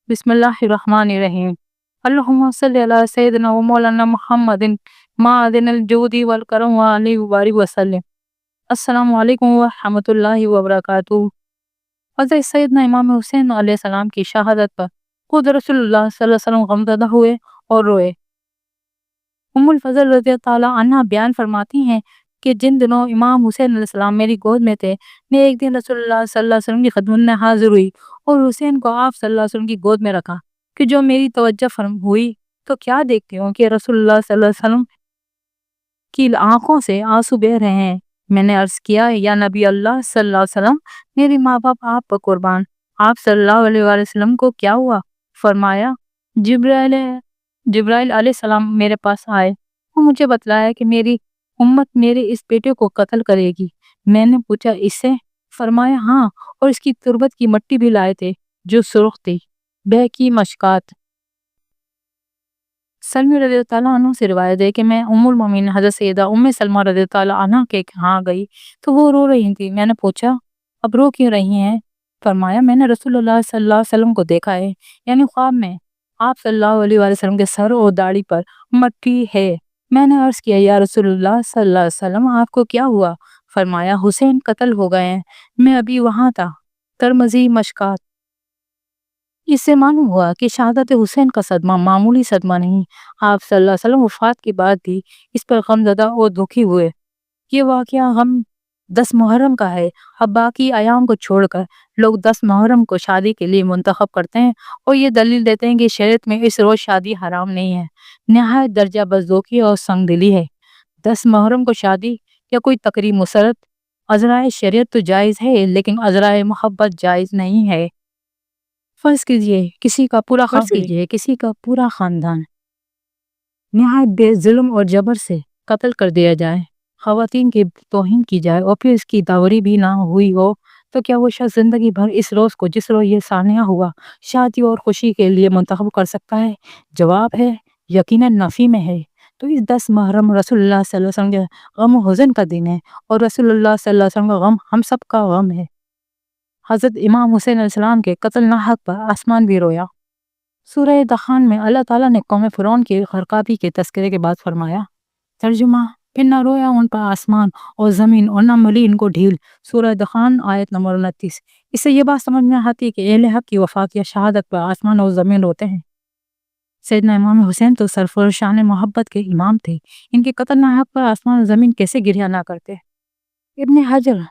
बिस्मिल्लाहिर्रहमानिर्रहीम। अल्लाहुम्मा सल्ली अला सय्यिदिना व मौलाना मुहम्मदिन मादिनिल जूदी वल करम व आलिहि व बारिक वसल्लम। अस्सलामु अलैकुम व रहमतुल्लाहि व बरकातुहू। हज़रत सैयदना इमाम हुसैन अलैहिस्सलाम की शहादत पर खुद रसूलुल्लाह सल्लल्लाहु अलैहि वसल्लम गमज़दा हुए और रोए। उम्मुल फज़ल रज़ियल्लाहु ताला अन्हा बयान फरमाती हैं कि जिन दिनों इमाम हुसैन अलैहिस्सलाम मेरी गोद में थे, मैं एक दिन रसूलुल्लाह सल्लल्लाहु अलैहि वसल्लम की खिदमत में हाजिर हुई और हुसैन को आप सल्लल्लाहु अलैहि वसल्लम की गोद में रखा कि जो मेरी तवज्जो फर्म हुई तो क्या देखती हूँ कि रसूलुल्लाह सल्लल्लाहु अलैहि वसल्लम की आंखों से आंसू बह रहे हैं। मैंने अर्ज किया, या नबी अल्लाह सल्लल्लाहु अलैहि वसल्लम, मेरे माँ बाप आप पर कुर्बान, आप सल्लल्लाहु अलैहि वसल्लम को क्या हुआ? फरमाया, जिब्राइल जिब्राइल अलैहिस्सलाम मेरे पास आए और मुझे बतलाया कि मेरी उम्मत मेरे इस बेटे को कत्ल करेगी। मैंने पूछा, इससे? फरमाया, हाँ, और इसकी तुरबत की मट्टी भी लाए थे जो सुर्ख थी। बहकी मशकात। सलमी रज़ियल्लाहु ताला अन्हु से रिवायत है कि मैं उम्मुल मोमिनीन हज़रत सैयदा उम्मे सलमा रज़ियल्लाहु ताला अन्हा के यहाँ गई तो वो रो रही थी। मैंने पूछा, अब रो क्यों रही हैं? फरमाया, मैंने रसूलुल्लाह सल्लल्लाहु अलैहि वसल्लम को देखा है, यानी ख्वाब में। आप सल्लल्लाहु अलैहि वसल्लम के सर और दाढ़ी पर मट्टी है। मैंने अर्ज किया, या रसूलुल्लाह सल्लल्लाहु अलैहि वसल्लम, आपको क्या हुआ? फरमाया, हुसैन कत्ल हो गए हैं, मैं अभी वहां था। तरमज़ी मशकात। इससे मालूम हुआ कि शहादत हुसैन का सदमा मामूली सदमा नहीं। आप सल्लल्लाहु अलैहि वसल्लम वफात के बाद भी इस पर गमज़दा और दुखी हुए। ये वाक़या हम 10 मुहर्रम का है। अब बाकी अयाम को छोड़कर लोग 10 मुहर्रम को शादी के लिए मुंतखब करते हैं और ये दलील देते हैं कि शरीयत में इस रोज़ शादी हराम नहीं है। नहायत दर्जा बज़दोकी और संगदिली है। 10 मुहर्रम को शादी या कोई तकरीब मुसर्रत अज़राए शरीयत तो जायज़ है, लेकिन अज़राए मोहब्बत जायज़ नहीं है। फर्ज कीजिए किसी का पूरा खानदान निहायत बेजुल्म और जबर से कत्ल कर दिया जाए, खवातीन की तौहीन की जाए और फिर इसकी दावरी भी ना हुई हो, तो क्या वो शख्स जिंदगी भर इस रोज़ को, जिस रोज़ ये सानिया हुआ, शादी और खुशी के लिए मुंतखब कर सकता है? जवाब है, यकीनन नफ़ी में है। तो इस 10 मुहर्रम रसूलुल्लाह सल्लल्लाहु अलैहि वसल्लम के गम हुज़न का दिन है और रसूलुल्लाह सल्लल्लाहु अलैहि वसल्लम का गम हम सब का गम है। हज़रत इमाम हुसैन अलैहिस्सलाम के कत्ल नाहक पर आसमान भी रोया। सूरह दखान में अल्लाह ताला ने कौम फ़िरौन की गरकाबी के तज़किरे के बाद फरमाया, तर्जुमा, फिर न रोया उन पर आसमान और ज़मीन और न मिली इनको ढील। सूरह दखान आयत नंबर 29। इससे ये बात समझ में आती है कि अहले हक की वफात या शहादत पर आसमान और ज़मीन रोते हैं। सैयदना इमाम हुसैन तो सरफरोश शान मोहब्बत के इमाम थे, इनके कत्ल नाहक पर आसमान और ज़मीन कैसे गिरिया ना करते? इब्न हजर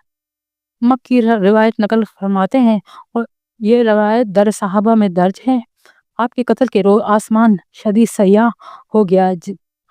मक्की रिवायत नकल फरमाते हैं और ये रिवायत दर सहाबा में दर्ज है। आपके कत्ल के रोज आसमान शदीद सयाह हो गया,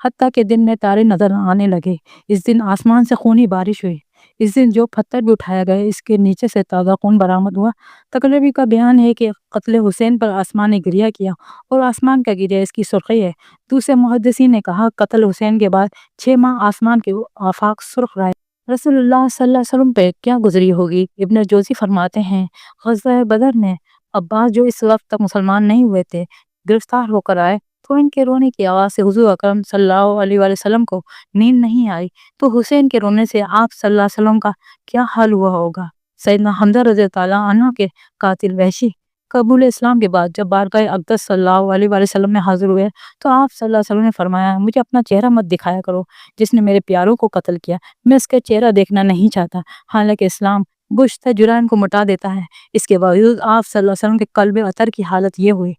हत्ता के दिन में तारे नजर आने लगे। इस दिन आसमान से खूनी बारिश हुई। इस दिन जो पत्थर भी उठाया गया, इसके नीचे से ताज़ा खून बरामद हुआ। तकरीबी का बयान है कि कत्ल हुसैन पर आसमान ने गिरिया किया और आसमान का गिरिया इसकी सुर्खी है। दूसरे मुहद्दिसीन ने कहा, कत्ल हुसैन के बाद 6 माह आसमान के आफाक सुर्ख रहे। रसूलुल्लाह सल्लल्लाहु अलैहि वसल्लम पे क्या गुजरी होगी? इब्न जोज़ी फरमाते हैं, ग़ज़वा बदर में अब्बास, जो इस वक्त तक मुसलमान नहीं हुए थे, गिरफ्तार होकर आए तो इनके रोने की आवाज़ से हुज़ूर अकरम सल्लल्लाहु अलैहि वसल्लम को नींद नहीं आई। तो हुसैन के रोने से आप सल्लल्लाहु अलैहि वसल्लम का क्या हाल हुआ होगा? सैयदना हमज़ा रज़ियल्लाहु ताला अन्हु के कातिल वहशी कबूल इस्लाम के बाद जब बारगाह अक़दस सल्लल्लाहु अलैहि वसल्लम में हाजिर हुए तो आप सल्लल्लाहु अलैहि वसल्लम ने फरमाया, मुझे अपना चेहरा मत दिखाया करो, जिसने मेरे प्यारों को कत्ल किया, मैं उसका चेहरा देखना नहीं चाहता। हालांकि इस्लाम गुश्त जुरान को मिटा देता है, इसके बावजूद आप सल्लल्लाहु अलैहि वसल्लम के कल्बे अतर की हालत ये हुई।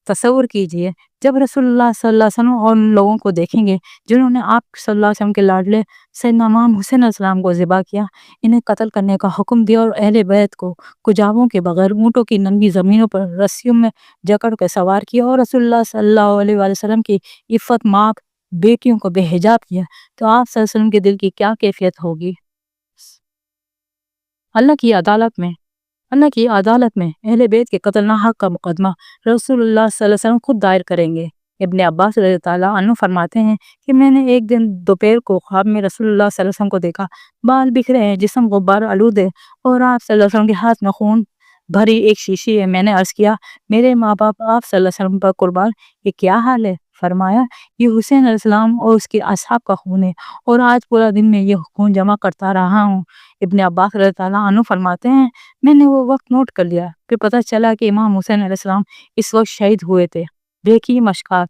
तसव्वुर कीजिए, जब रसूलुल्लाह सल्लल्लाहु अलैहि वसल्लम और उन लोगों को देखेंगे जिन्होंने आप सल्लल्लाहु अलैहि वसल्लम के लाडले सैयदना इमाम हुसैन अलैहिस्सलाम को ज़िबा किया, इन्हें कत्ल करने का हुक्म दिया और अहले बैत को कुजाबों के बगैर ऊँटों की नंगी ज़मीनों पर रस्सियों में जकड़ कर सवार किया और रसूलुल्लाह सल्लल्लाहु अलैहि वसल्लम की इफ़्फ़त माँग बेटियों को बेहिजाब किया, तो आप सल्लल्लाहु अलैहि वसल्लम के दिल की क्या कैफियत होगी? अल्लाह की अदालत में अहले बैत के कत्ल नाहक का मुकदमा रसूलुल्लाह सल्लल्लाहु अलैहि वसल्लम खुद दायर करेंगे। इब्न अब्बास रज़ियल्लाहु ताला अन्हु फरमाते हैं कि मैंने एक दिन दोपहर को ख्वाब में रसूलुल्लाह सल्लल्लाहु अलैहि वसल्लम को देखा। बाल बिखरे हैं, जिस्म गुब्बार आलूद है और आप सल्लल्लाहु अलैहि वसल्लम के हाथ में खून भरी एक शीशी है। मैंने अर्ज किया, मेरे माँ बाप आप सल्लल्लाहु अलैहि वसल्लम पर कुर्बान, ये क्या हाल है? فرمایا یہ حسین علیہ السلام اور اس کے اصحاب کا خون ہے اور آج پورا دن میں یہ خون جمع کرتا رہا ہوں۔ ابن عباس رضی اللہ عنہ فرماتے ہیں میں نے وہ وقت نوٹ کر لیا، پھر پتہ چلا کہ امام حسین علیہ السلام اس وقت شہید ہوئے تھے۔ دیکھیے مشکات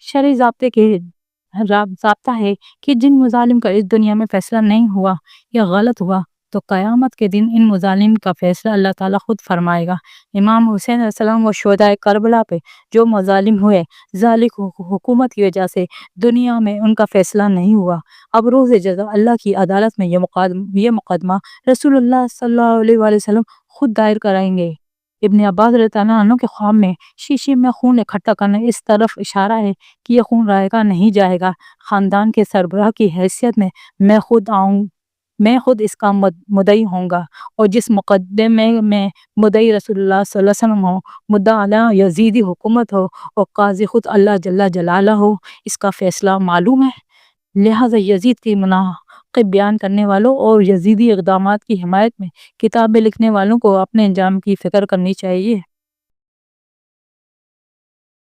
شرعی ضابطہ ہے کہ جن مظالم کا اس دنیا میں فیصلہ نہیں ہوا یا غلط ہوا تو قیامت کے دن ان مظالم کا فیصلہ اللہ تعالیٰ خود فرمائے گا۔ امام حسین علیہ السلام و شہداء کربلا پہ جو مظالم ہوئے ذالک حکومت کی وجہ سے دنیا میں ان کا فیصلہ نہیں ہوا، اب روز جزا اللہ کی عدالت میں یہ مقدمہ رسول اللہ صلی اللہ علیہ وآلہ وسلم خود دائر کرائیں گے۔ ابن عباس رضی اللہ عنہ کے خواب میں شیشے میں خون اکٹھا کرنا اس طرف اشارہ ہے کہ یہ خون رائے گا نہیں جائے گا۔ خاندان کے سربراہ کی حیثیت میں میں خود اس کا مدعی ہوں گا، اور جس مقدمے میں مدعی رسول اللہ صلی اللہ علیہ وسلم ہو، مدعا علی یزیدی حکومت ہو اور قاضی خود اللہ جل جلالہ ہو، اس کا فیصلہ معلوم ہے۔ لہٰذا یزید کی مناقب بیان کرنے والوں اور یزیدی اقدامات کی حمایت میں کتابیں لکھنے والوں کو اپنے انجام کی فکر کرنی چاہیے۔